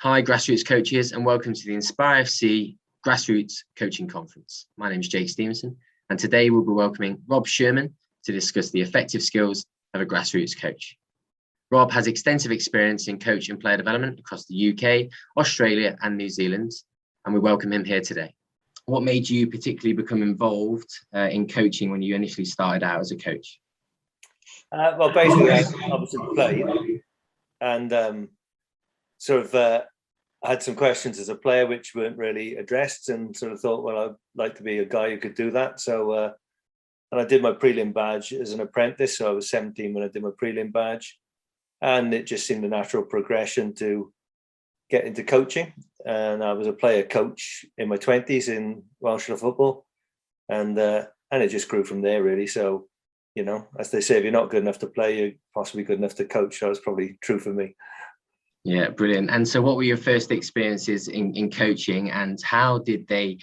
Hi, Grassroots coaches, and welcome to the Inspire FC Grassroots Coaching Conference. My name is Jake Stevenson, and today we'll be welcoming Rob Sherman to discuss the effective skills of a grassroots coach. Rob has extensive experience in coach and player development across the UK, Australia, and New Zealand, and we welcome him here today. What made you particularly become involved in coaching when you initially started out as a coach? Basically, I obviously played and I had some questions as a player which weren't really addressed, and sort of thought, well, I'd like to be a guy who could do that. So, and I did my prelim badge as an apprentice. So I was 17 when I did my prelim badge, and it just seemed a natural progression to get into coaching. And I was a player coach in my 20s in Welsh football, and it just grew from there, really. So, you know, as they say, if you're not good enough to play, you're possibly good enough to coach. That was probably true for me. Yeah, brilliant. And so what were your first experiences in coaching, and what did they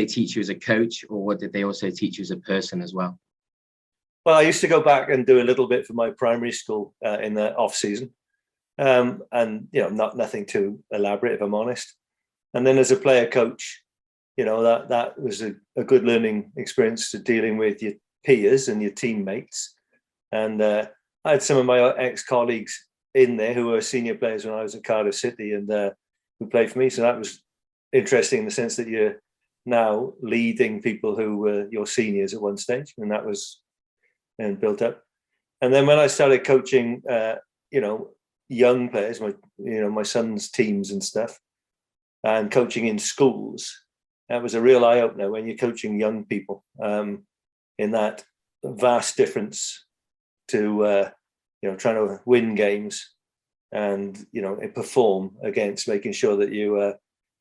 teach you as a coach, or what did they also teach you as a person as well? Well, I used to go back and do a little bit for my primary school in the off season. And, you know, nothing too elaborate, if I'm honest. And then as a player coach, you know, that was a good learning experience to dealing with your peers and your teammates. And I had some of my ex-colleagues in there who were senior players when I was at Cardiff City, and who played for me. So that was interesting in the sense that you're now leading people who were your seniors at one stage, and that was built up. And then when I started coaching, you know, young players, my son's teams and stuff, and coaching in schools, that was a real eye opener when you're coaching young people. In that vast difference to you know, trying to win games and, you know, perform against making sure that you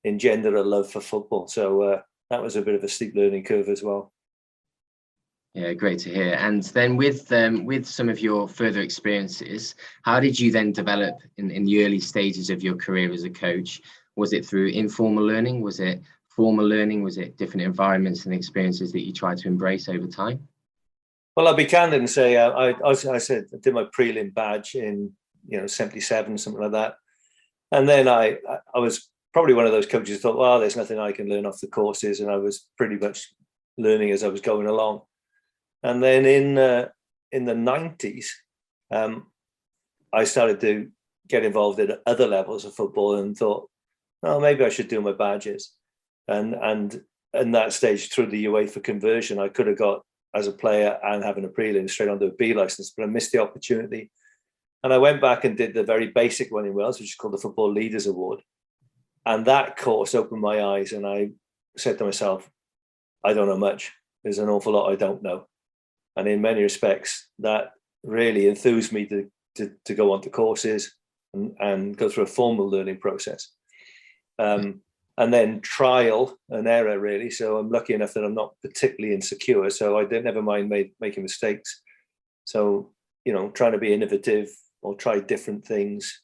engender a love for football. So that was a bit of a steep learning curve as well. Yeah, great to hear. And then with some of your further experiences, how did you then develop in the early stages of your career as a coach? Was it through informal learning? Was it formal learning? Was it different environments and experiences that you tried to embrace over time? Well, I'll be candid and say I said I did my prelim badge in, you know, 77, something like that. And then I was probably one of those coaches who thought, well, there's nothing I can learn off the courses. And I was pretty much learning as I was going along. And then in the 90s, I started to get involved in other levels of football and thought, oh, maybe I should do my badges. And that stage through the UEFA conversion, I could have got as a player and having a prelim straight onto a B license, but I missed the opportunity. And I went back and did the very basic one in Wales, which is called the Football Leaders Award. And that course opened my eyes, and I said to myself, I don't know much. There's an awful lot I don't know. And in many respects, that really enthused me to go on to courses and go through a formal learning process. And then trial and error, really. So I'm lucky enough that I'm not particularly insecure. So I never mind making mistakes. So, you know, trying to be innovative or try different things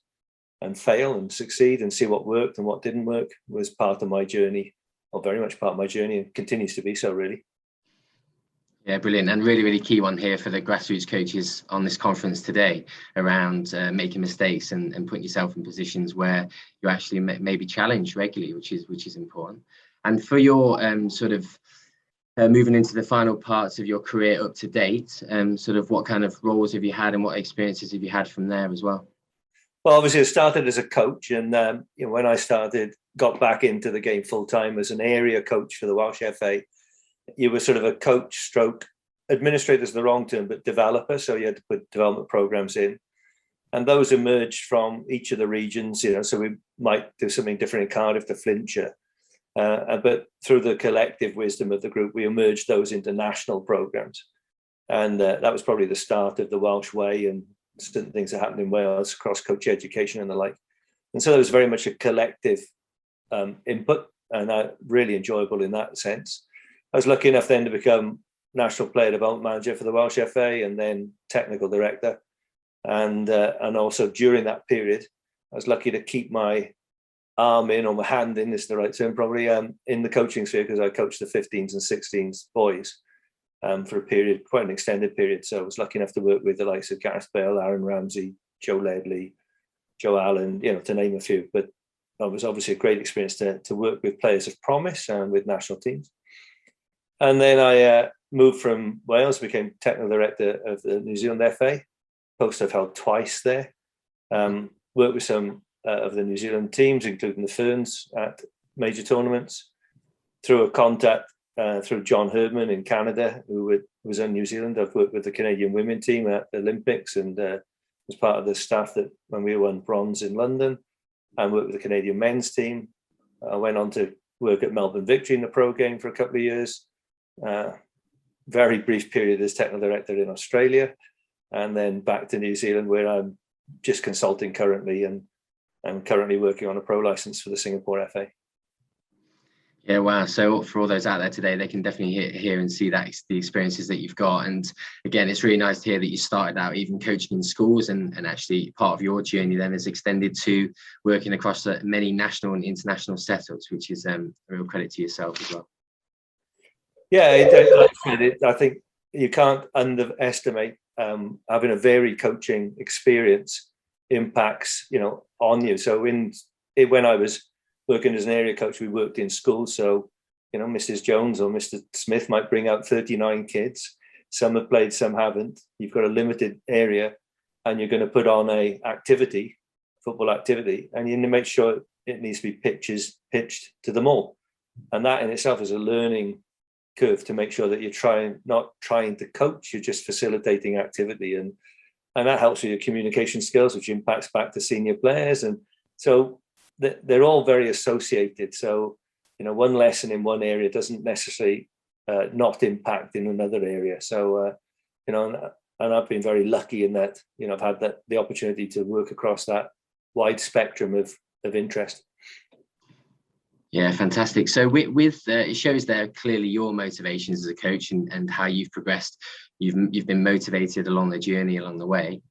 and fail and succeed and see what worked and what didn't work was part of my journey, or very much part of my journey, and continues to be so, really. Yeah, brilliant. And really, really key one here for the grassroots coaches on this conference today around making mistakes and putting yourself in positions where you actually may be challenged regularly, which is important. And for your moving into the final parts of your career up to date, sort of what kind of roles have you had and what experiences have you had from there as well? Well, obviously I started as a coach, and you know, when I got back into the game full time as an area coach for the Welsh FA. You were sort of a coach stroke administrator is the wrong term, but developer. So you had to put development programs in, and those emerged from each of the regions, you know, so we might do something different in Cardiff to Flintshire. But through the collective wisdom of the group, we emerged those into national programs. And that was probably the start of the Welsh way and certain things that happened in Wales across coach education and the like. And so there was very much a collective input, and really enjoyable in that sense. I was lucky enough then to become National Player Development Manager for the Welsh FA, and then Technical Director. And also during that period, I was lucky to keep my arm in, or my hand in is the right term probably, in the coaching sphere, because I coached the 15s and 16s boys for a period, quite an extended period. So I was lucky enough to work with the likes of Gareth Bale, Aaron Ramsey, Joe Ledley, Joe Allen, you know, to name a few. But was obviously a great experience to work with players of promise and with national teams. And then I moved from Wales, became technical director of the New Zealand FA, post I've held twice there. Worked with some of the New Zealand teams, including the Ferns, at major tournaments. Through a contact through John Herdman in Canada, who was in New Zealand, I've worked with the Canadian women team at the Olympics and was part of the staff that when we won bronze in London, and worked with the Canadian men's team. I went on to work at Melbourne Victory in the pro game for a couple of years. Very brief period as technical director in Australia, and then back to New Zealand, where I'm just consulting currently, and I'm currently working on a pro license for the Singapore FA. Yeah, wow. So for all those out there today, they can definitely hear and see that the experiences that you've got. And again, it's really nice to hear that you started out even coaching in schools, and actually part of your journey then is extended to working across many national and international setups, which is a real credit to yourself as well. Yeah, I think you can't underestimate having a varied coaching experience impacts, on you. So when I was working as an area coach, we worked in schools. So, Mrs. Jones or Mr. Smith might bring out 39 kids. Some have played, some haven't. You've got a limited area, and you're going to put on a football activity, and you need to make sure it needs to be pitched to them all. And that in itself is a learning curve to make sure that you're not trying to coach, you're just facilitating activity. And that helps with your communication skills, which impacts back to senior players. And so they're all very associated. So, one lesson in one area doesn't necessarily not impact in another area. So, and I've been very lucky in that, I've had the opportunity to work across that wide spectrum of interest. Yeah, fantastic. So with it shows there clearly your motivations as a coach and how you've progressed. You've been motivated along the journey along the way.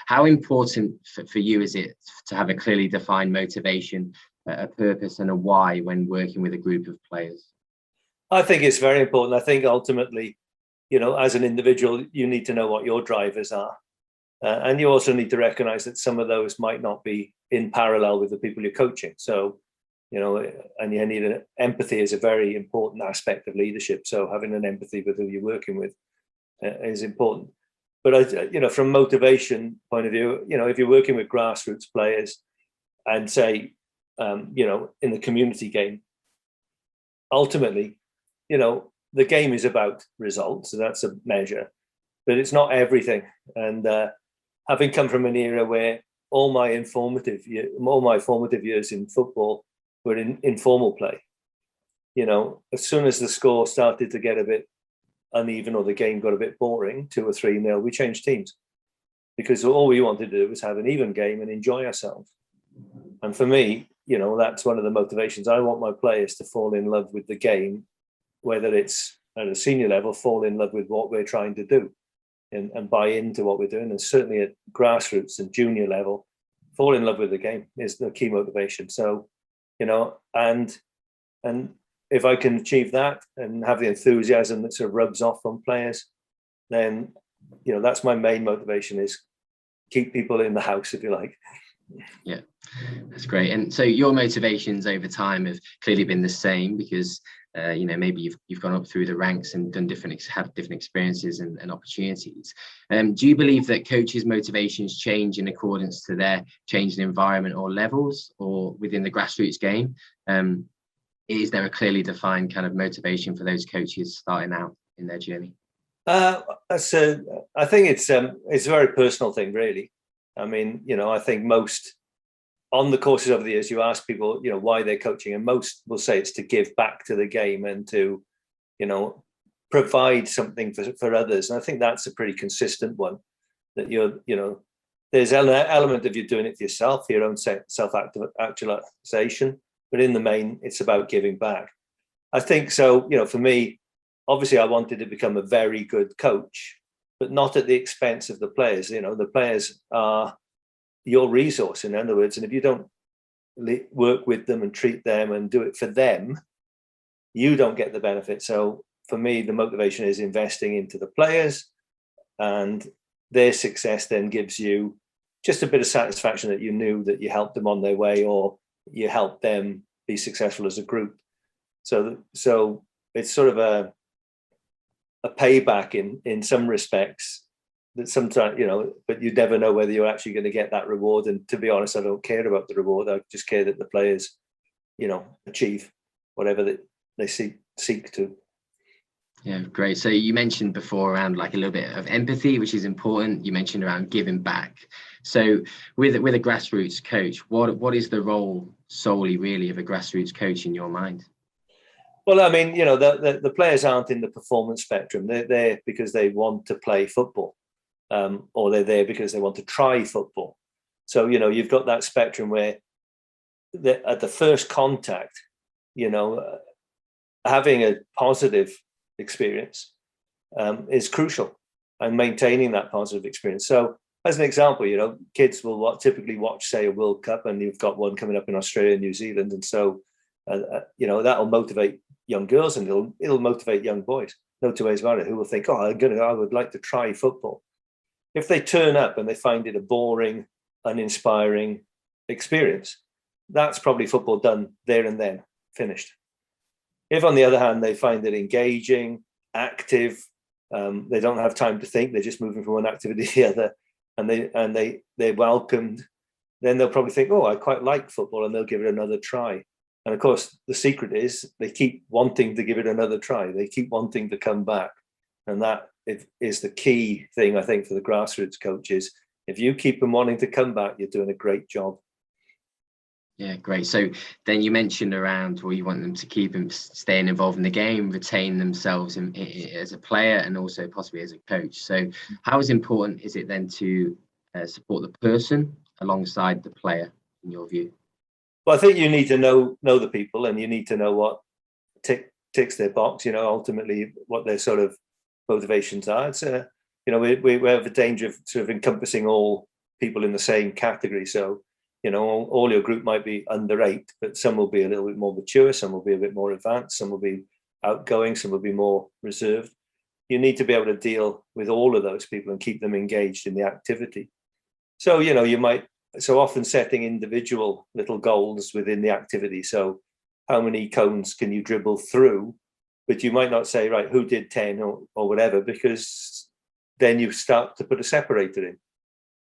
How important for you is it to have a clearly defined motivation, a purpose and a why when working with a group of players? I think it's very important. I think ultimately, as an individual, you need to know what your drivers are. And you also need to recognize that some of those might not be in parallel with the people you're coaching. So, and you need empathy is a very important aspect of leadership. So having an empathy with who you're working with is important. But from motivation point of view, if you're working with grassroots players and say, in the community game, ultimately, the game is about results, so that's a measure, but it's not everything. And having come from an era where all my formative years in football were in informal play, as soon as the score started to get a bit uneven or the game got a bit boring, 2 or 3-0, we changed teams, because all we wanted to do was have an even game and enjoy ourselves. And for me, that's one of the motivations. I want my players to fall in love with the game, whether it's at a senior level, fall in love with what we're trying to do and buy into what we're doing. And certainly at grassroots and junior level, fall in love with the game is the key motivation. So, and if I can achieve that and have the enthusiasm that sort of rubs off on players, then, that's my main motivation, is keep people in the house, if you like. Yeah, that's great. And so your motivations over time have clearly been the same, because maybe you've gone up through the ranks and done different experiences and opportunities. Do you believe that coaches' motivations change in accordance to their changing environment or levels, or within the grassroots game? Is there a clearly defined kind of motivation for those coaches starting out in their journey? I think it's a very personal thing, really. I mean, I think most on the courses over the years, you ask people, why they're coaching, and most will say it's to give back to the game and to, provide something for others. And I think that's a pretty consistent one, that there's an element of you doing it for yourself, your own self-actualization, but in the main, it's about giving back. I think so, for me, obviously I wanted to become a very good coach, but not at the expense of the players. The players are your resource, in other words, and if you don't work with them and treat them and do it for them, you don't get the benefit. So for me, the motivation is investing into the players, and their success then gives you just a bit of satisfaction that you knew that you helped them on their way, or you help them be successful as a group. So it's sort of a payback in some respects, that sometimes, but you never know whether you're actually going to get that reward. And to be honest, I don't care about the reward. I just care that the players, achieve whatever they seek to. Yeah, great. So you mentioned before around like a little bit of empathy, which is important. You mentioned around giving back. So with a grassroots coach, what is the role solely really of a grassroots coach in your mind? Well, I mean, the players aren't in the performance spectrum. They're there because they want to play football, or they're there because they want to try football. So, you've got that spectrum where at the first contact, having a positive experience is crucial, and maintaining that positive experience. So, as an example, kids will typically watch, say, a World Cup, and you've got one coming up in Australia and New Zealand, and so that'll motivate young girls, and it'll motivate young boys. No two ways about it. Who will think, "Oh, I would like to try football." If they turn up and they find it a boring, uninspiring experience, that's probably football done there and then, finished. If, on the other hand, they find it engaging, active, they don't have time to think, they're just moving from one activity to the other, and they're welcomed, then they'll probably think, "Oh, I quite like football," and they'll give it another try. And of course, the secret is they keep wanting to give it another try. They keep wanting to come back. And that is the key thing, I think, for the grassroots coaches. If you keep them wanting to come back, you're doing a great job. Yeah, great. So then you mentioned around, well, you want them to keep them staying involved in the game, retain themselves as a player, and also possibly as a coach. So how important is it then to support the person alongside the player, in your view? Well, I think you need to know the people, and you need to know what ticks their box, ultimately what their sort of motivations are. It's we have a danger of sort of encompassing all people in the same category. So, all your group might be under 8, but some will be a little bit more mature, some will be a bit more advanced, some will be outgoing, some will be more reserved. You need to be able to deal with all of those people and keep them engaged in the activity. So, you might so often setting individual little goals within the activity. So how many cones can you dribble through? But you might not say, right, who did 10 or whatever, because then you start to put a separator in.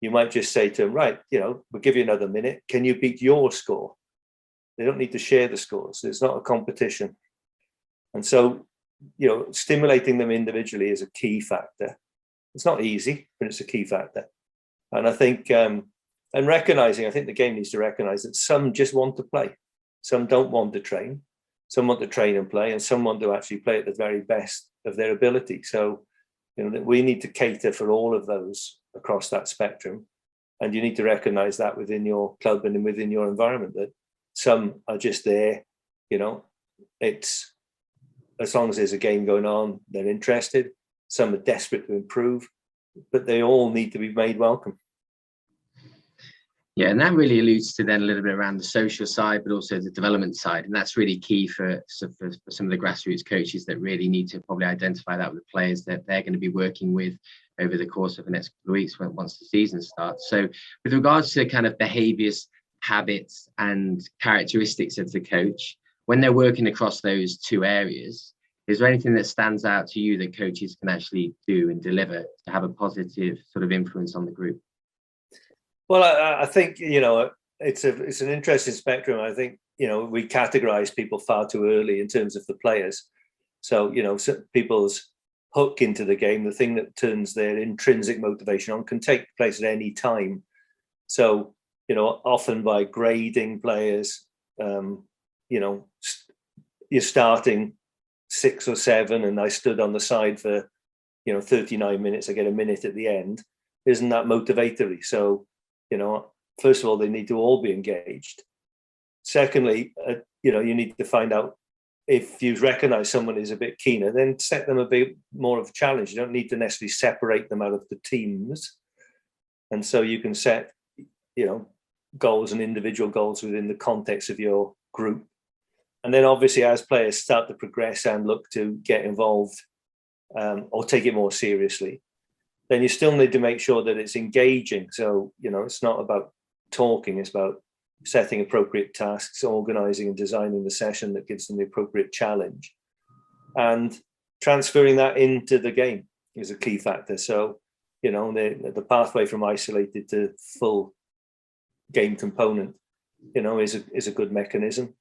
You might just say to them, right, we'll give you another minute. Can you beat your score? They don't need to share the scores. It's not a competition. And so, stimulating them individually is a key factor. It's not easy, but it's a key factor. And I think, and recognizing, I think the game needs to recognize that some just want to play. Some don't want to train. Some want to train and play, and some want to actually play at the very best of their ability. So, we need to cater for all of those across that spectrum. And you need to recognize that within your club and within your environment, that some are just there, it's as long as there's a game going on, they're interested. Some are desperate to improve, but they all need to be made welcome. Yeah, and that really alludes to then a little bit around the social side, but also the development side. And that's really key for some of the grassroots coaches that really need to probably identify that with the players that they're going to be working with over the course of the next couple of weeks once the season starts. So with regards to kind of behaviours, habits and characteristics of the coach, when they're working across those two areas, is there anything that stands out to you that coaches can actually do and deliver to have a positive sort of influence on the group? Well, I think, it's an interesting spectrum. I think, we categorize people far too early in terms of the players. So, people's hook into the game, the thing that turns their intrinsic motivation on, can take place at any time. So, often by grading players, you're starting 6 or 7 and I stood on the side for, 39 minutes, I get a minute at the end. Isn't that motivatory? So, first of all, they need to all be engaged. Secondly, you need to find out if you recognize someone is a bit keener, then set them a bit more of a challenge. You don't need to necessarily separate them out of the teams. And so you can set, goals and individual goals within the context of your group. And then obviously as players start to progress and look to get involved or take it more seriously, then you still need to make sure that it's engaging. So, it's not about talking, it's about setting appropriate tasks, organising and designing the session that gives them the appropriate challenge, and transferring that into the game is a key factor. So, the pathway from isolated to full game component, is a good mechanism.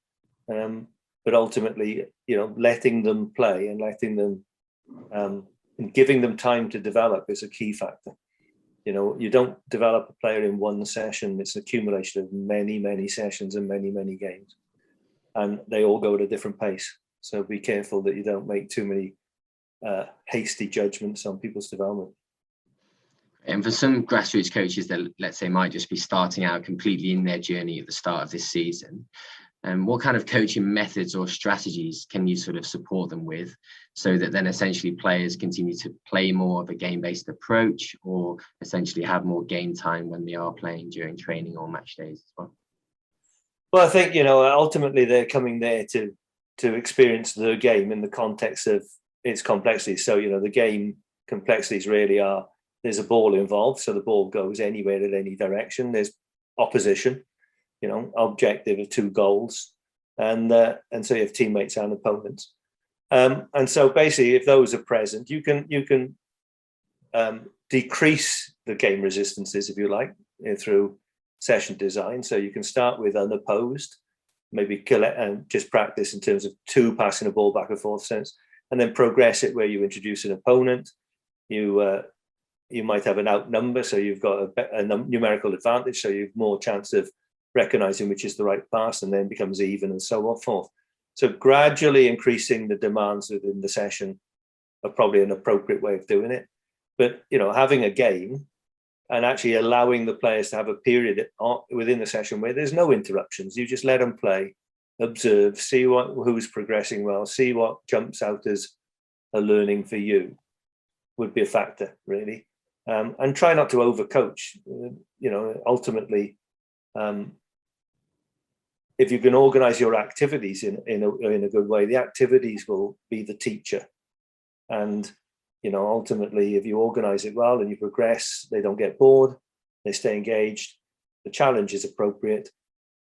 But ultimately, letting them play and letting them and giving them time to develop is a key factor. You don't develop a player in one session. It's an accumulation of many, many sessions and many, many games. And they all go at a different pace. So be careful that you don't make too many hasty judgments on people's development. And for some grassroots coaches that, let's say, might just be starting out completely in their journey at the start of this season, what kind of coaching methods or strategies can you sort of support them with, so that then essentially players continue to play more of a game-based approach, or essentially have more game time when they are playing during training or match days as well? Well, I think, ultimately they're coming there to experience the game in the context of its complexity. So, the game complexities really are, there's a ball involved, so the ball goes anywhere in any direction. There's opposition, objective of 2 goals, and so you have teammates and opponents. And so basically, if those are present, you can decrease the game resistances, if you like, through session design. So you can start with unopposed, maybe collect and just practice in terms of 2 passing a ball back and forth sense, and then progress it where you introduce an opponent. You might have an outnumber, so you've got a numerical advantage, so you've more chance of recognizing which is the right pass, and then becomes even, and so on forth. So gradually increasing the demands within the session are probably an appropriate way of doing it. But having a game and actually allowing the players to have a period within the session where there's no interruptions, you just let them play, observe, see who's progressing well, see what jumps out as a learning for you, would be a factor, really. And try not to overcoach. Ultimately, if you can organize your activities in a good way, the activities will be the teacher. And ultimately, if you organize it well and you progress, they don't get bored, they stay engaged, the challenge is appropriate.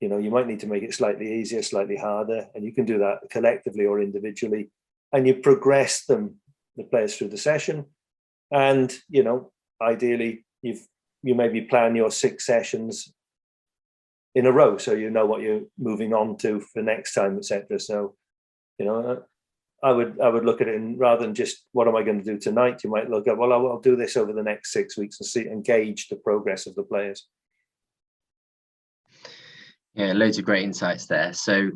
You might need to make it slightly easier, slightly harder, and you can do that collectively or individually. And you progress the players through the session. And ideally, you maybe plan your 6 sessions in a row, so you know what you're moving on to for next time, etc. So, I would look at it, and rather than just what am I going to do tonight, you might look at, well, I'll do this over the next 6 weeks and gauge the progress of the players. Yeah, loads of great insights there. So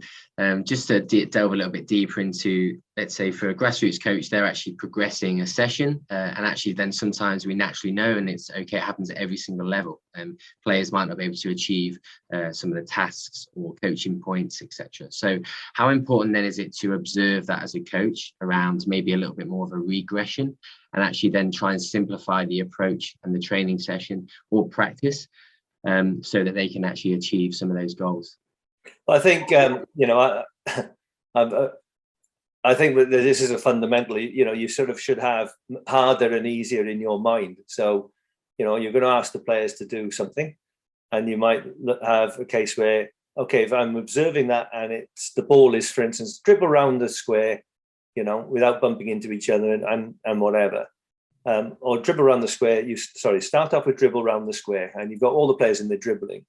just to delve a little bit deeper into, let's say for a grassroots coach, they're actually progressing a session, and actually then sometimes we naturally know, and it's okay, it happens at every single level. Players might not be able to achieve some of the tasks or coaching points, etc. So how important then is it to observe that as a coach around maybe a little bit more of a regression, and actually then try and simplify the approach and the training session or practice, so that they can actually achieve some of those goals? Well, I think I think that this is a fundamentally, you sort of should have harder and easier in your mind. So, you're going to ask the players to do something, and you might have a case where, okay, if I'm observing that and the ball is, for instance, dribble around the square, without bumping into each other and whatever. Or dribble around the square. Start off with dribble around the square, and you've got all the players in there dribbling.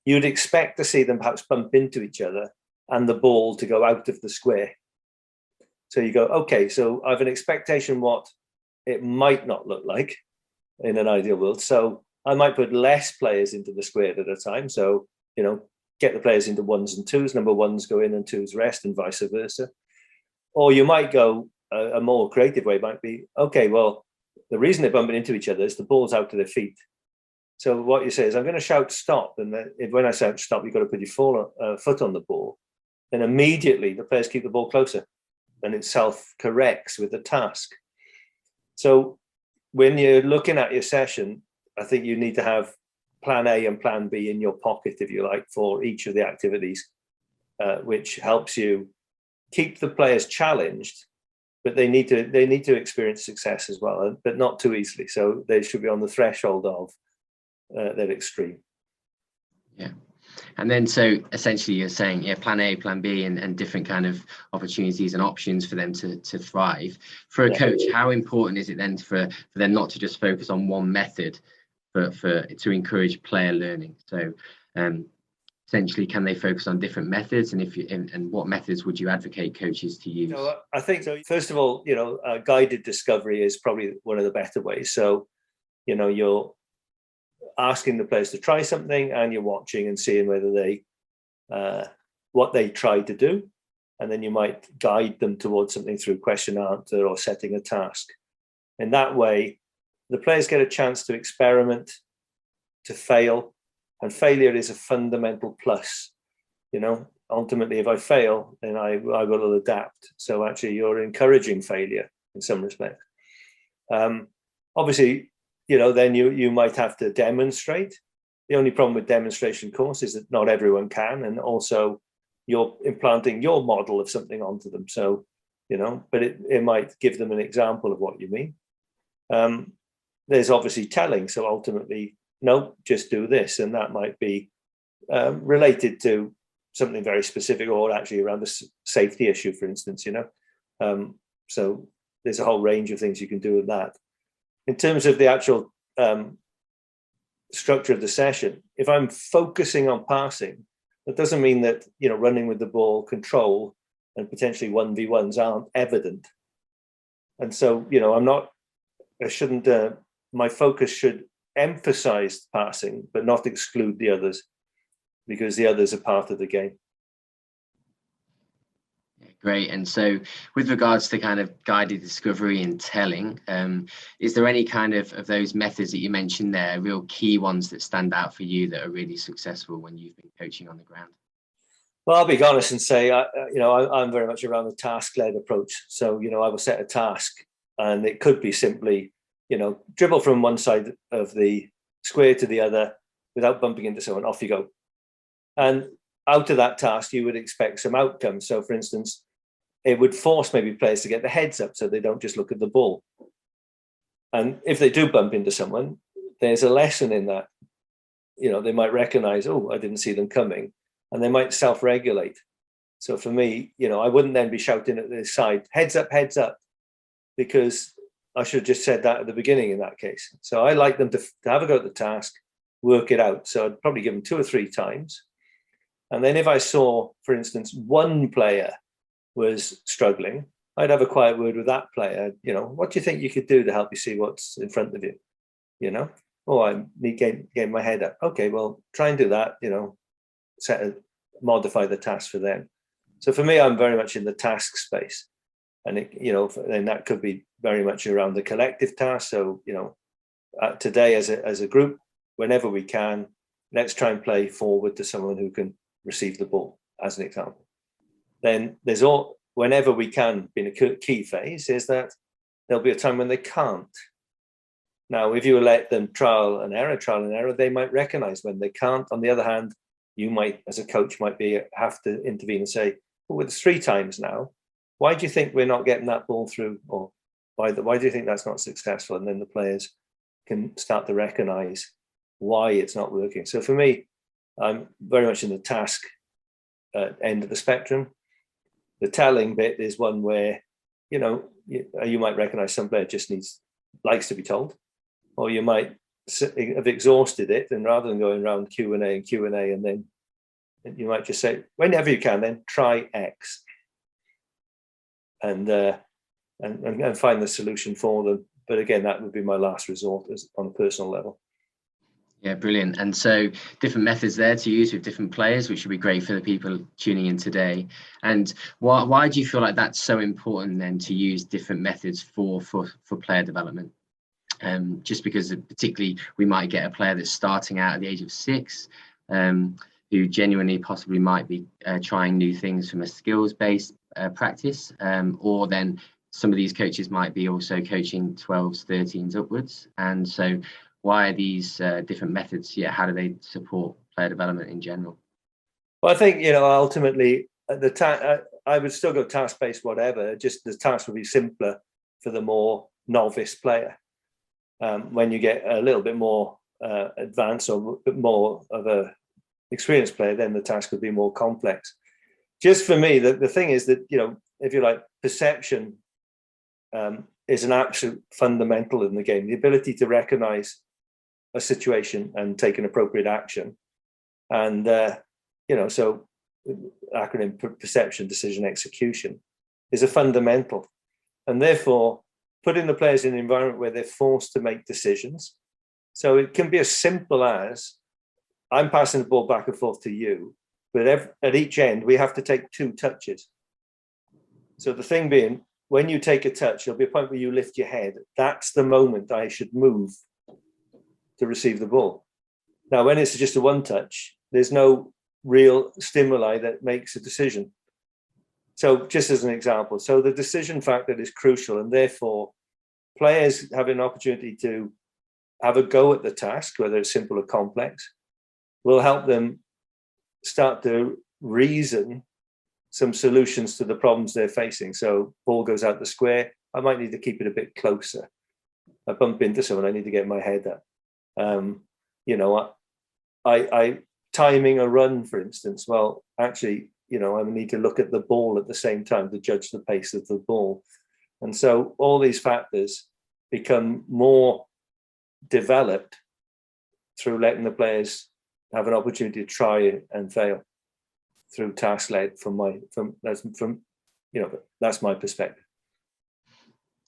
You'd expect to see them perhaps bump into each other and the ball to go out of the square. So you go, okay, so I have an expectation what it might not look like in an ideal world. So I might put less players into the square at a time. So, get the players into 1s and 2s, number 1s go in and 2s rest, and vice versa. Or you might go a more creative way, might be, okay, well, the reason they're bumping into each other is the ball's out to their feet. So what you say is, I'm going to shout stop, and when I shout stop, you've got to put your foot on the ball. Then immediately the players keep the ball closer, and it self-corrects with the task. So when you're looking at your session, I think you need to have plan A and plan B in your pocket, if you like, for each of the activities, which helps you keep the players challenged. But they need to experience success as well, but not too easily. So they should be on the threshold of that extreme. Yeah. And then, so essentially you're saying, yeah, plan A, plan B, and different kind of opportunities and options for them to thrive. For a coach, how important is it then for them not to just focus on one method to encourage player learning? So essentially, can they focus on different methods, and what methods would you advocate coaches to use? So I think so. First of all, guided discovery is probably one of the better ways. So, you're asking the players to try something, and you're watching and seeing whether they what they try to do, and then you might guide them towards something through question answer or setting a task. In that way, the players get a chance to experiment, to fail, and failure is a fundamental plus. Ultimately, if I fail, then I will adapt. So actually, you're encouraging failure in some respect. Obviously, then you might have to demonstrate. The only problem with demonstration course is that not everyone can, and also you're implanting your model of something onto them. So, but it might give them an example of what you mean. There's obviously telling. So ultimately, no, just do this. And that might be related to something very specific, or actually around the safety issue, for instance, so there's a whole range of things you can do with that. In terms of the actual structure of the session, if I'm focusing on passing, that doesn't mean that, running with the ball, control, and potentially 1v1s aren't evident. And so, my focus should emphasize passing, but not exclude the others, because the others are part of the game. Great. And so with regards to kind of guided discovery and telling, is there any kind of those methods that you mentioned there, real key ones that stand out for you that are really successful when you've been coaching on the ground? Well, I'll be honest and say, I'm very much around the task-led approach. So, I will set a task, and it could be simply, dribble from one side of the square to the other without bumping into someone, off you go. And out of that task, you would expect some outcomes. So, for instance, it would force maybe players to get their heads up so they don't just look at the ball. And if they do bump into someone, there's a lesson in that. They might recognize, oh, I didn't see them coming, and they might self-regulate. So for me, I wouldn't then be shouting at the side, heads up, because I should have just said that at the beginning in that case. So I like them to have a go at the task, work it out. So I'd probably give them 2 or 3 times. And then if I saw, for instance, one player was struggling, I'd have a quiet word with that player. What do you think you could do to help you see what's in front of you? Oh, I need getting my head up. Okay, well, try and do that. Modify the task for them. So for me, I'm very much in the task space, and and that could be very much around the collective task. So today as a group, whenever we can, let's try and play forward to someone who can receive the ball, as an example. Then whenever we can, being a key phase, is that there'll be a time when they can't. Now, if you let them trial and error, they might recognize when they can't. On the other hand, you might, as a coach, have to intervene and say, well, it's 3 times now. Why do you think we're not getting that ball through? Or why do you think that's not successful? And then the players can start to recognize why it's not working. So for me, I'm very much in the task end of the spectrum. The telling bit is one where, you might recognize some player just likes to be told, or you might have exhausted it, and rather than going around Q&A, and then you might just say, whenever you can, then try X, and find the solution for them. But again, that would be my last resort on a personal level. Yeah, brilliant. And so different methods there to use with different players, which would be great for the people tuning in today. And why do you feel like that's so important then to use different methods for player development? Just because particularly we might get a player that's starting out at the age of 6, who genuinely possibly might be trying new things from a skills-based practice, or then some of these coaches might be also coaching 12s, 13s upwards. And so why are these different methods? Yeah, how do they support player development in general? Well, I think, ultimately, I would still go task-based, whatever, just the task would be simpler for the more novice player. When you get a little bit more advanced, or a bit more of a experienced player, then the task would be more complex. Just for me, the thing is that, if you like, perception is an absolute fundamental in the game. The ability to recognize a situation and take an appropriate action. And, so acronym perception, decision, execution is a fundamental. And therefore, putting the players in an environment where they're forced to make decisions. So it can be as simple as, I'm passing the ball back and forth to you, but at each end, we have to take 2 touches. So the thing being, when you take a touch, there'll be a point where you lift your head. That's the moment I should move to receive the ball. Now, when it's just a 1 touch, there's no real stimuli that makes a decision. So just as an example, so the decision factor is crucial, and therefore players have an opportunity to have a go at the task, whether it's simple or complex, will help them start to reason some solutions to the problems they're facing. So ball goes out the square, I might need to keep it a bit closer. I bump into someone, I need to get my head up. I timing a run, for instance, well, actually, I need to look at the ball at the same time to judge the pace of the ball. And so all these factors become more developed through letting the players have an opportunity to try and fail through task led that's my perspective.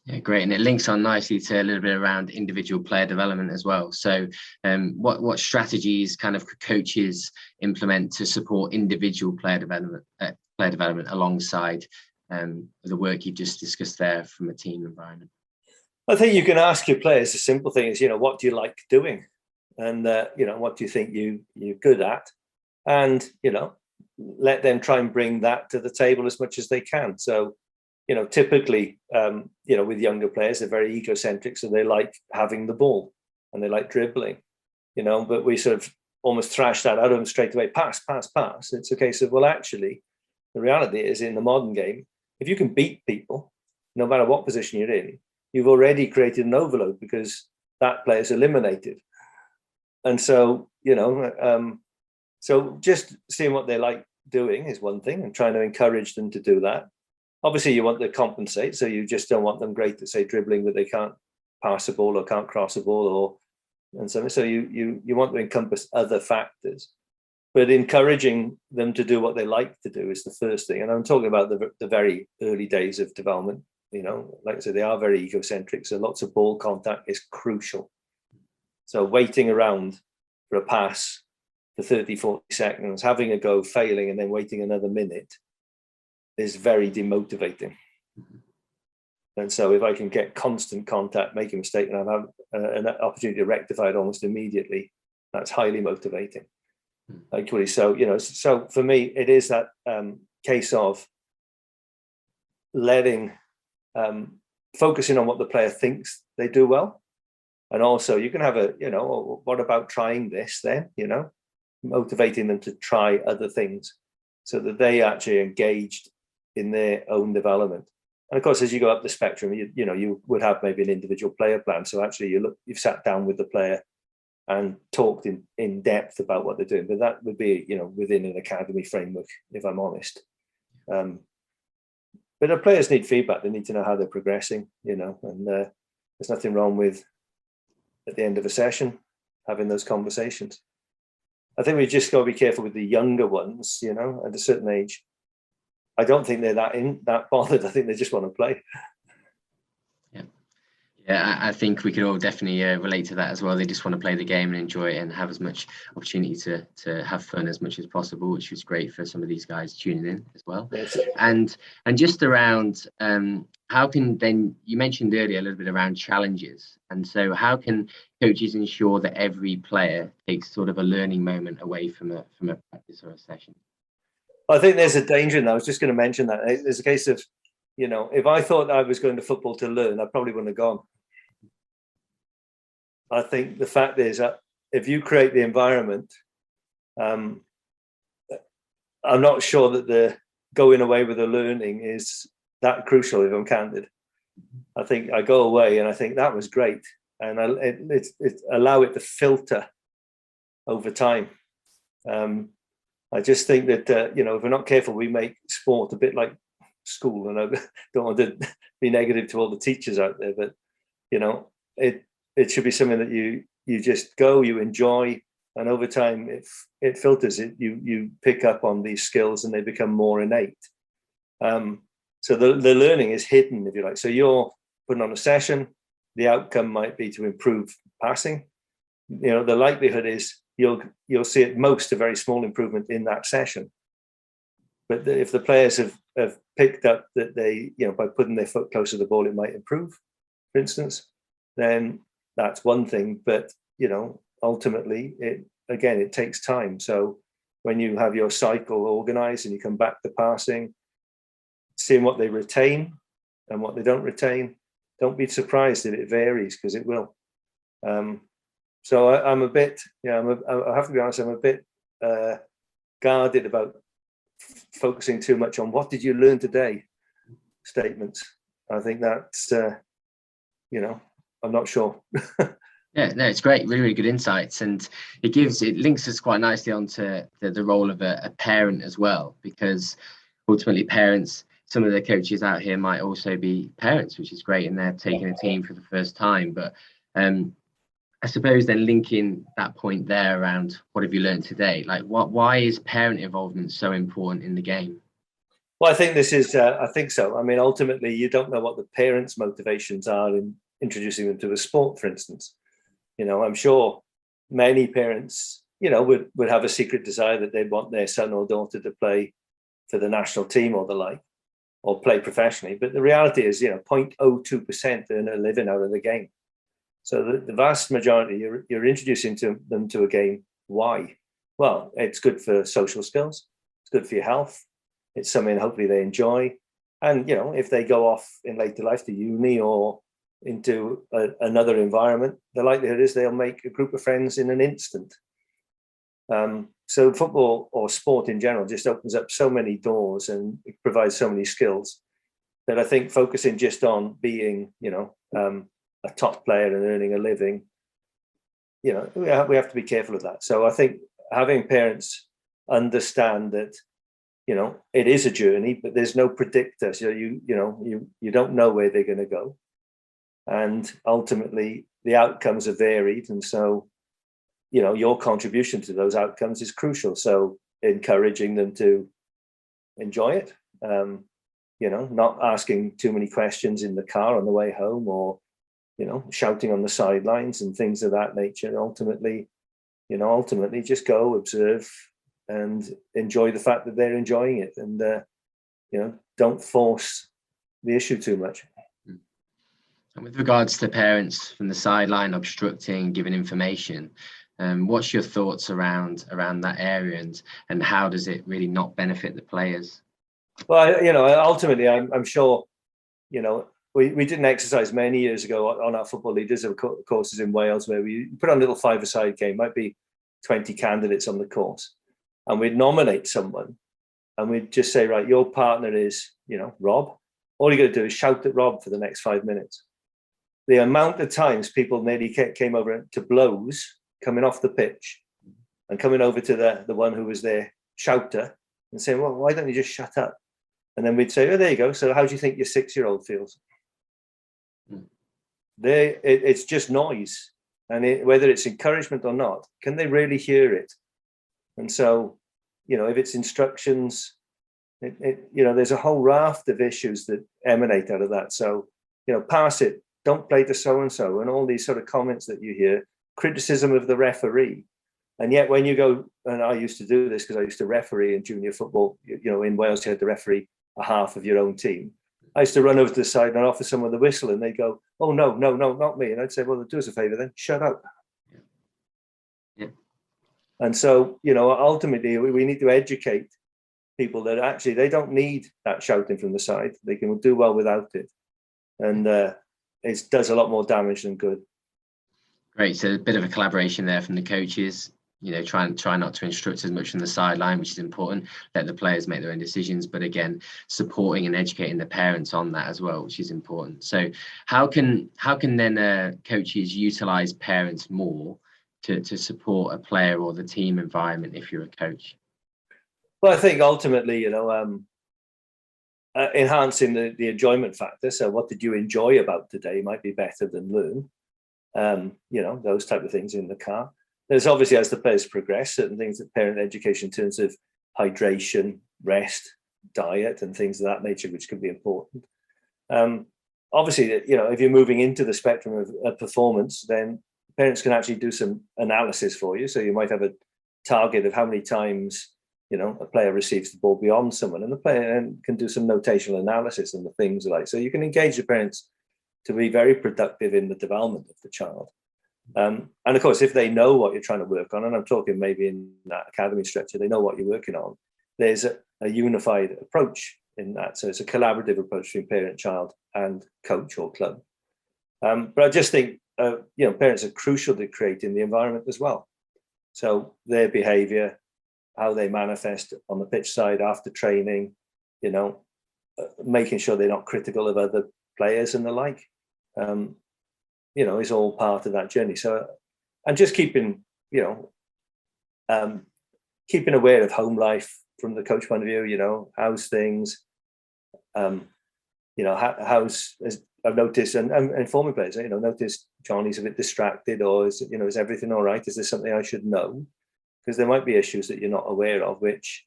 Yeah, great. And it links on nicely to a little bit around individual player development as well. So what strategies kind of coaches implement to support individual player development alongside the work you've just discussed there from a team environment? I think you can ask your players, the simple thing is, what do you like doing? And, what do you think you're good at? And, let them try and bring that to the table as much as they can. So, typically, with younger players, they're very egocentric, so they like having the ball and they like dribbling, but we sort of almost thrash that out of them straight away, pass. It's a case of, well, actually, the reality is in the modern game, if you can beat people, no matter what position you're in, you've already created an overload because that player is eliminated. And so, so just seeing what they like doing is one thing and trying to encourage them to do that. Obviously, you want to compensate, so you just don't want them great at, say, dribbling, but they can't pass a ball or can't cross a ball, and so you want to encompass other factors. But encouraging them to do what they like to do is the first thing. And I'm talking about the very early days of development. Like I said, they are very egocentric, so lots of ball contact is crucial. So waiting around for a pass for 30, 40 seconds, having a go, failing, and then waiting another minute is very demotivating. And so if I can get constant contact, make a mistake, and I have an opportunity to rectify it almost immediately, that's highly motivating. Equally, so so for me, it is that case of letting focusing on what the player thinks they do well, and also you can have what about trying this then? Motivating them to try other things so that they actually engaged in their own development. And of course, as you go up the spectrum, you would have maybe an individual player plan. So actually, you've sat down with the player and talked in depth about what they're doing. But that would be, within an academy framework, if I'm honest. But the players need feedback. They need to know how they're progressing, and there's nothing wrong with, at the end of a session, having those conversations. I think we just got to be careful with the younger ones, at a certain age. I don't think they're that bothered. I think they just want to play. Yeah, I think we could all definitely relate to that as well. They just want to play the game and enjoy it and have as much opportunity to have fun as much as possible, which was great for some of these guys tuning in as well. Yes. And just around how can then, you mentioned earlier a little bit around challenges, and so how can coaches ensure that every player takes sort of a learning moment away from a practice or a session? I think there's a danger in that. I was just going to mention that. There's a case of, if I thought I was going to football to learn, I probably wouldn't have gone. I think the fact is that if you create the environment, I'm not sure that the going away with the learning is that crucial, if I'm candid. I think I go away and I think that was great. And it allow it to filter over time. I just think that if we're not careful, we make sport a bit like school. And I don't want to be negative to all the teachers out there, but it should be something that you just go, you enjoy, and over time it filters it. You pick up on these skills and they become more innate. So the learning is hidden, if you like. So you're putting on a session, the outcome might be to improve passing. The likelihood is you'll see at most a very small improvement in that session. But if the players have picked up that they, by putting their foot closer to the ball, it might improve, for instance, then that's one thing. But, ultimately, it takes time. So when you have your cycle organized and you come back to passing, seeing what they retain and what they don't retain, don't be surprised if it varies, because it will. So I'm a bit, I have to be honest, I'm a bit guarded about focusing too much on what did you learn today statements. I think that's, I'm not sure. Yeah, no, it's great. Really, really good insights. And it links us quite nicely onto the role of a parent as well, because ultimately parents, some of the coaches out here might also be parents, which is great. And they're taking a team for the first time. But I suppose then linking that point there around what have you learned today? Like why is parent involvement so important in the game? Well, I think I think so. I mean, ultimately, you don't know what the parents' motivations are in introducing them to a sport, for instance. I'm sure many parents, would have a secret desire that they'd want their son or daughter to play for the national team or the like, or play professionally. But the reality is, 0.02% earn a living out of the game. So the vast majority, you're introducing them to a game. Why? Well, it's good for social skills. It's good for your health. It's something hopefully they enjoy. And, if they go off in later life to uni or into another environment, the likelihood is they'll make a group of friends in an instant. So football or sport in general just opens up so many doors and it provides so many skills that I think focusing just on being, a top player and earning a living, we have to be careful of that. So I think having parents understand that, it is a journey, but there's no predictor. So you don't know where they're going to go. And ultimately the outcomes are varied. And so, your contribution to those outcomes is crucial. So encouraging them to enjoy it, not asking too many questions in the car on the way home, or shouting on the sidelines and things of that nature. Ultimately just go, observe, and enjoy the fact that they're enjoying it, and don't force the issue too much. And with regards to parents from the sideline obstructing, giving information, what's your thoughts around that area, and how does it really not benefit the players? Well, ultimately, I'm sure, we did an exercise many years ago on our football leaders of courses in Wales where we put on a little five-a-side game, might be 20 candidates on the course, and we'd nominate someone and we'd just say, right, your partner is, Rob. All you got to do is shout at Rob for the next 5 minutes. The amount of times people nearly came over to blows coming off the pitch and coming over to the one who was their shouter and saying, well, why don't you just shut up? And then we'd say, oh, there you go. So how do you think your 6-year-old feels? It's just noise. And whether it's encouragement or not, can they really hear it? And so, if it's instructions, there's a whole raft of issues that emanate out of that. So, pass it, don't play to so-and-so, and all these sort of comments that you hear, criticism of the referee. And yet when you go, and I used to do this because I used to referee in junior football, in Wales, you had to referee a half of your own team. I used to run over to the side and offer someone the whistle, and they'd go, oh, no, not me. And I'd say, well, do us a favor then, shut up. Yeah. And so, ultimately we need to educate people that actually they don't need that shouting from the side. They can do well without it. And it does a lot more damage than good. Great. So a bit of a collaboration there from the coaches, try not to instruct as much from the sideline, which is important. Let the players make their own decisions, but again, supporting and educating the parents on that as well, which is important. So how can then coaches utilize parents more to support a player or the team environment if you're a coach? Well, I think ultimately, enhancing the enjoyment factor. So what did you enjoy about today might be better than learn. Those type of things in the car. There's obviously, as the players progress, certain things that parent education in terms of hydration, rest, diet, and things of that nature, which could be important. Obviously, if you're moving into the spectrum of performance, then parents can actually do some analysis for you. So you might have a target of how many times, a player receives the ball beyond someone, and the player can do some notational analysis and the things like. So you can engage the parents to be very productive in the development of the child. And of course, if they know what you're trying to work on, and I'm talking maybe in that academy structure, they know what you're working on, there's a unified approach in that. So it's a collaborative approach between parent, child, and coach or club. But I just think, parents are crucial to creating the environment as well. So their behavior, how they manifest on the pitch side after training, making sure they're not critical of other players and the like, is all part of that journey. So, and just keeping aware of home life from the coach point of view, how's things, how's, as I've noticed, and informing players, notice Johnny's a bit distracted, or is everything all right? Is there something I should know? Because there might be issues that you're not aware of, which,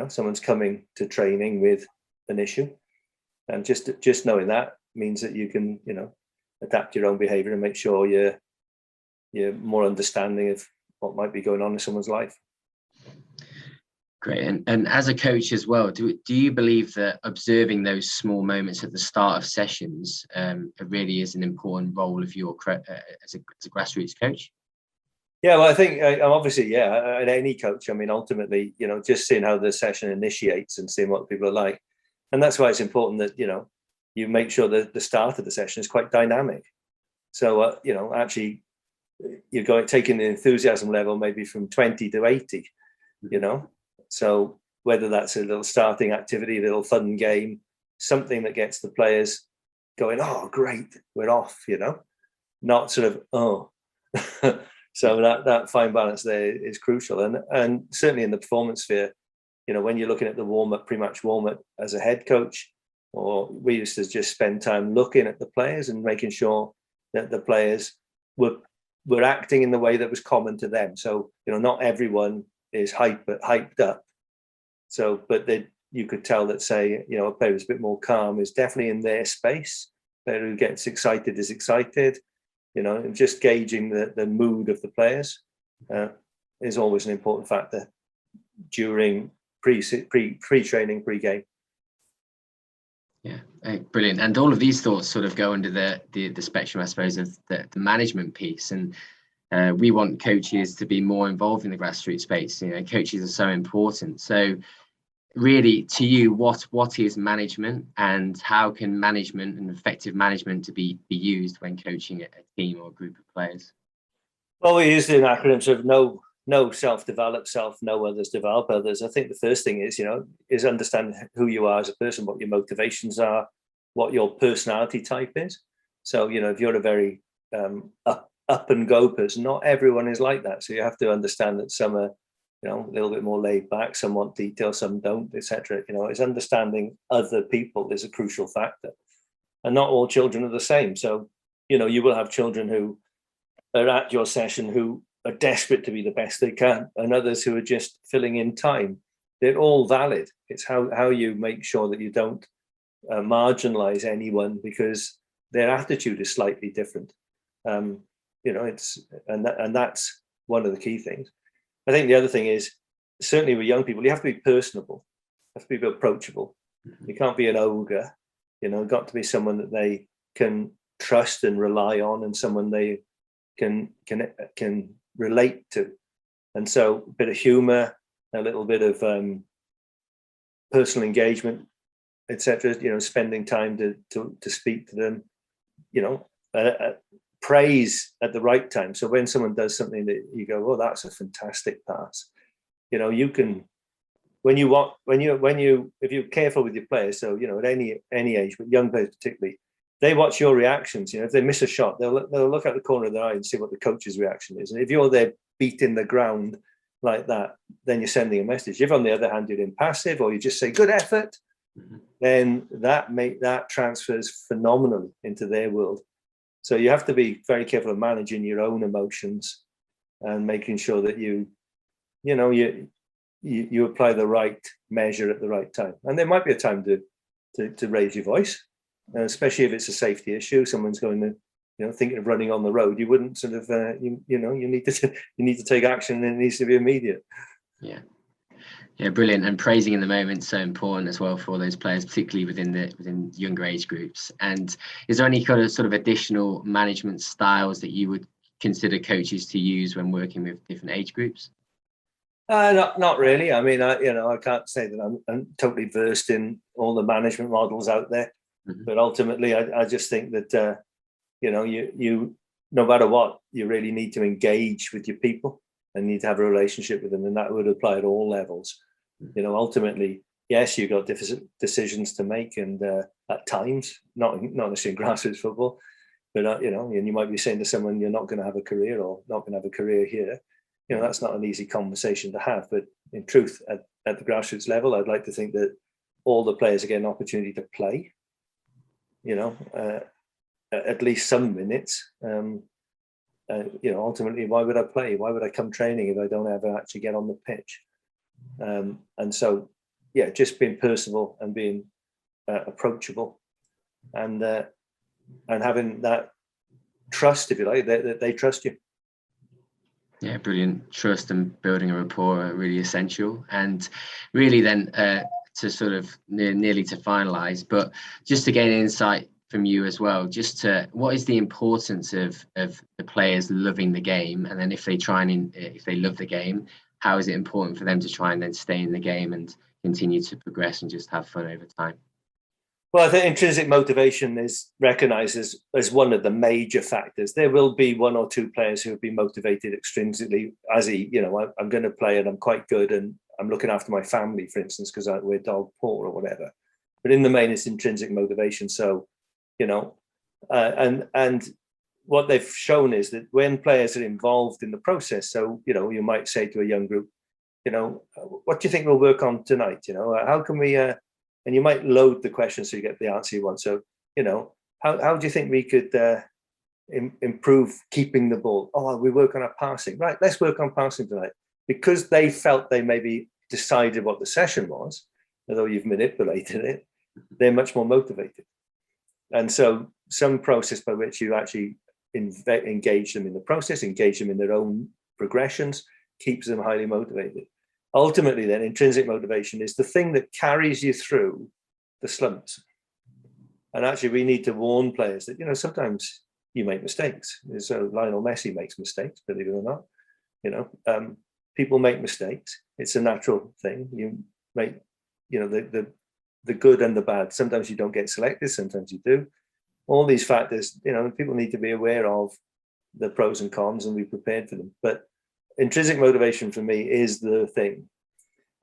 someone's coming to training with an issue. And just knowing that means that you can, adapt your own behavior and make sure you're more understanding of what might be going on in someone's life. Great. And as a coach as well, do you believe that observing those small moments at the start of sessions really is an important role of your as a grassroots coach? Yeah, well, I think obviously, and any coach, ultimately, just seeing how the session initiates and seeing what people are like. And that's why it's important that, you make sure that the start of the session is quite dynamic. So, actually, you're taking the enthusiasm level maybe from 20 to 80, So whether that's a little starting activity, a little fun game, something that gets the players going, oh, great, we're off, not sort of, oh. So that fine balance there is crucial. And certainly in the performance sphere, when you're looking at the warm-up, pre-match warm-up as a head coach, or we used to just spend time looking at the players and making sure that the players were acting in the way that was common to them. So, not everyone is hyped up. So, but you could tell that, say, a player who's a bit more calm is definitely in their space. A player who gets excited is excited. And just gauging the mood of the players is always an important factor during pre-training, pre-game. Yeah, brilliant. And all of these thoughts sort of go under the spectrum, I suppose, of the management piece. And we want coaches to be more involved in the grassroots space. Coaches are so important. So really, to you, what is management, and how can management and effective management to be used when coaching a team or a group of players? Well, we use the acronyms of no self-develop self, no others develop others. I think the first thing is understand who you are as a person, what your motivations are, what your personality type is. So, if you're a very up and go person, not everyone is like that. So you have to understand that some are, a little bit more laid back, some want detail, some don't, etc. It's understanding other people is a crucial factor. And not all children are the same. So, you will have children who are at your session who are desperate to be the best they can, and others who are just filling in time. They're all valid. It's how you make sure that you don't marginalize anyone because their attitude is slightly different. It's and that's one of the key things. I think the other thing is, certainly with young people, you have to be personable, you have to be approachable. You can't be an ogre. Got to be someone that they can trust and rely on, and someone they can relate to. And so a bit of humor, a little bit of personal engagement, etc. Spending time to speak to them. Praise at the right time. So when someone does something that you go, oh, that's a fantastic pass. You can, if you're careful with your players. So at any age, but young players particularly, they watch your reactions. If they miss a shot, they'll look at the corner of their eye and see what the coach's reaction is. And if you're there beating the ground like that, then you're sending a message. If on the other hand you're impassive, or you just say good effort, then that transfers phenomenally into their world. So you have to be very careful of managing your own emotions and making sure that you apply the right measure at the right time. And there might be a time to raise your voice, especially if it's a safety issue. Someone's going to, thinking of running on the road. You wouldn't sort of, you need to take action, and it needs to be immediate. Yeah, brilliant. And praising in the moment is so important as well for those players, particularly within younger age groups. And is there any kind of sort of additional management styles that you would consider coaches to use when working with different age groups? Not really. I mean, I can't say that I'm totally versed in all the management models out there, but ultimately, I just think that you no matter what, you really need to engage with your people and need to have a relationship with them, and that would apply at all levels. Ultimately, yes, you've got decisions to make, and at times, not necessarily in grassroots football, but and you might be saying to someone, you're not going to have a career, or not going to have a career here. That's not an easy conversation to have. But in truth, at the grassroots level, I'd like to think that all the players get an opportunity to play, at least some minutes. Ultimately, why would I play? Why would I come training if I don't ever actually get on the pitch? And so, just being personable and being approachable, and having that trust, if you like, that they trust you. Yeah, brilliant. Trust and building a rapport are really essential. And really then to sort of nearly to finalise, but just to gain insight from you as well, what is the importance of the players loving the game? And then if they love the game, how is it important for them to try and then stay in the game and continue to progress and just have fun over time? Well, I think intrinsic motivation is recognised as one of the major factors. There will be one or two players who will be motivated extrinsically, I'm going to play and I'm quite good and I'm looking after my family, for instance, because we're dog poor or whatever. But in the main, it's intrinsic motivation. So, and what they've shown is that when players are involved in the process, so, you might say to a young group, what do you think we'll work on tonight? How can we... and you might load the question so you get the answer you want. So, how do you think we could improve keeping the ball? Oh, we work on our passing. Right, let's work on passing tonight. Because they felt they maybe decided what the session was, although you've manipulated it, they're much more motivated. And so some process by which you actually engage them in the process, engage them in their own progressions, keeps them highly motivated. Ultimately, then, intrinsic motivation is the thing that carries you through the slumps. And actually, we need to warn players that, sometimes you make mistakes. So Lionel Messi makes mistakes, believe it or not. People make mistakes. It's a natural thing. You make, the good and the bad. Sometimes you don't get selected. Sometimes you do. All these factors, people need to be aware of the pros and cons and be prepared for them. But intrinsic motivation for me is the thing.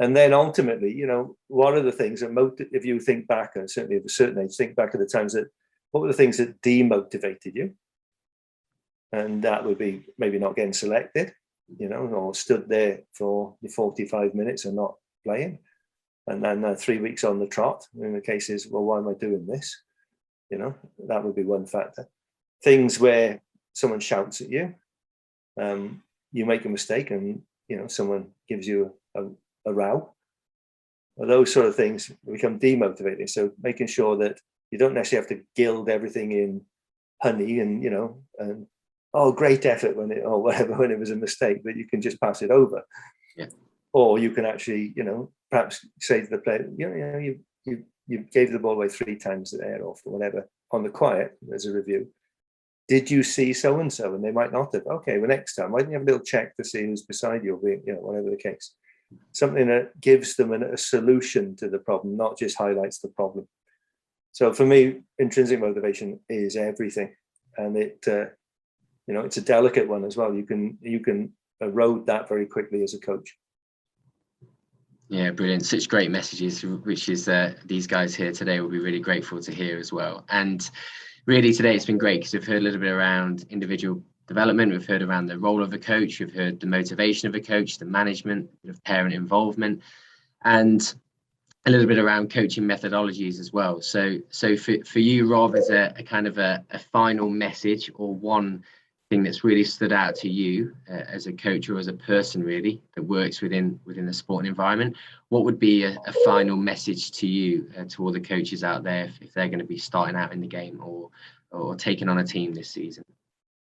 And then ultimately, what are the things that if you think back, and certainly at a certain age, think back at the times what were the things that demotivated you? And that would be maybe not getting selected, or stood there for the 45 minutes and not playing. And then 3 weeks on the trot, in the case is, well, why am I doing this? That would be one factor. Things where someone shouts at you, you make a mistake and, someone gives you a row. Well, those sort of things become demotivating. So making sure that you don't necessarily have to gild everything in honey and, and great effort when it was a mistake, but you can just pass it over. Yeah. Or you can actually, perhaps say to the player, you gave the ball away 3 times the air off or whatever on the quiet as a review. Did you see so-and-so? And they might not have. Okay, well, next time, why don't you have a little check to see who's beside you, or whatever the case. Something that gives them a solution to the problem, not just highlights the problem. So for me, intrinsic motivation is everything. And it's a delicate one as well. You can erode that very quickly as a coach. Yeah, brilliant. Such great messages, which is these guys here today will be really grateful to hear as well. And really today it's been great because we've heard a little bit around individual development, we've heard around the role of a coach, we've heard the motivation of a coach, the management, of parent involvement, and a little bit around coaching methodologies as well. So for you, Rob, as a kind of a final message, or one thing that's really stood out to you as a coach or as a person really that works within the sporting environment, what would be a final message to you, to all the coaches out there if they're going to be starting out in the game or taking on a team this season?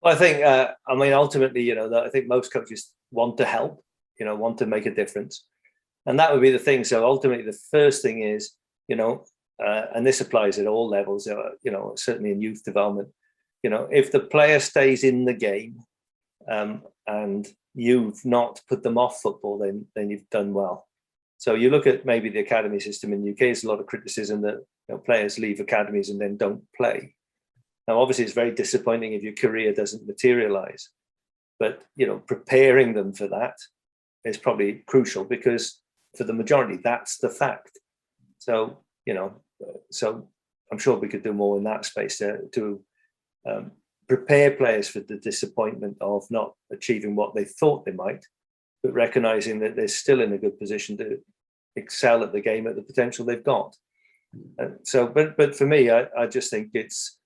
Well, I think, I mean, ultimately, I think most coaches want to help, want to make a difference. And that would be the thing. So ultimately, the first thing is, and this applies at all levels, certainly in youth development, if the player stays in the game and you've not put them off football, then you've done well. So you look at maybe the academy system in the UK, there's a lot of criticism that players leave academies and then don't play. Now, obviously, it's very disappointing if your career doesn't materialize, but preparing them for that is probably crucial, because for the majority, that's the fact. So so I'm sure we could do more in that space to prepare players for the disappointment of not achieving what they thought they might, but recognizing that they're still in a good position to excel at the game at the potential they've got. But for me, I just think it's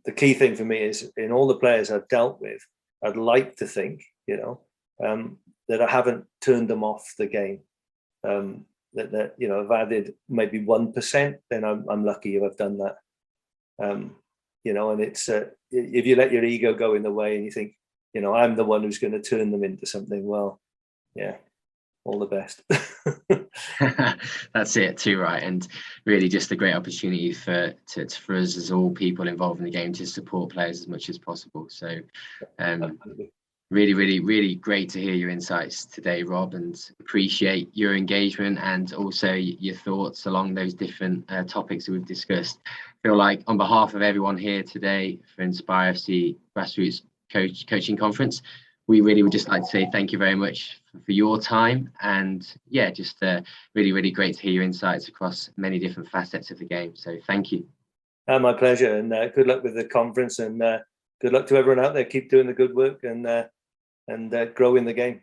the key thing for me is, in all the players I've dealt with, I'd like to think, that I haven't turned them off the game. That I've added maybe 1%, then I'm lucky if I've done that. And it's if you let your ego go in the way and you think, I'm the one who's going to turn them into something, well, yeah, all the best. That's it too, right? And really just a great opportunity for us as all people involved in the game to support players as much as possible. So really great to hear your insights today, Rob, and appreciate your engagement and also your thoughts along those different topics that we've discussed. I feel like on behalf of everyone here today for Inspire FC Grassroots Coaching Conference, we really would just like to say thank you very much for your time, and just really great to hear your insights across many different facets of the game. So thank you. My pleasure, and good luck with the conference, and good luck to everyone out there. Keep doing the good work and grow in the game.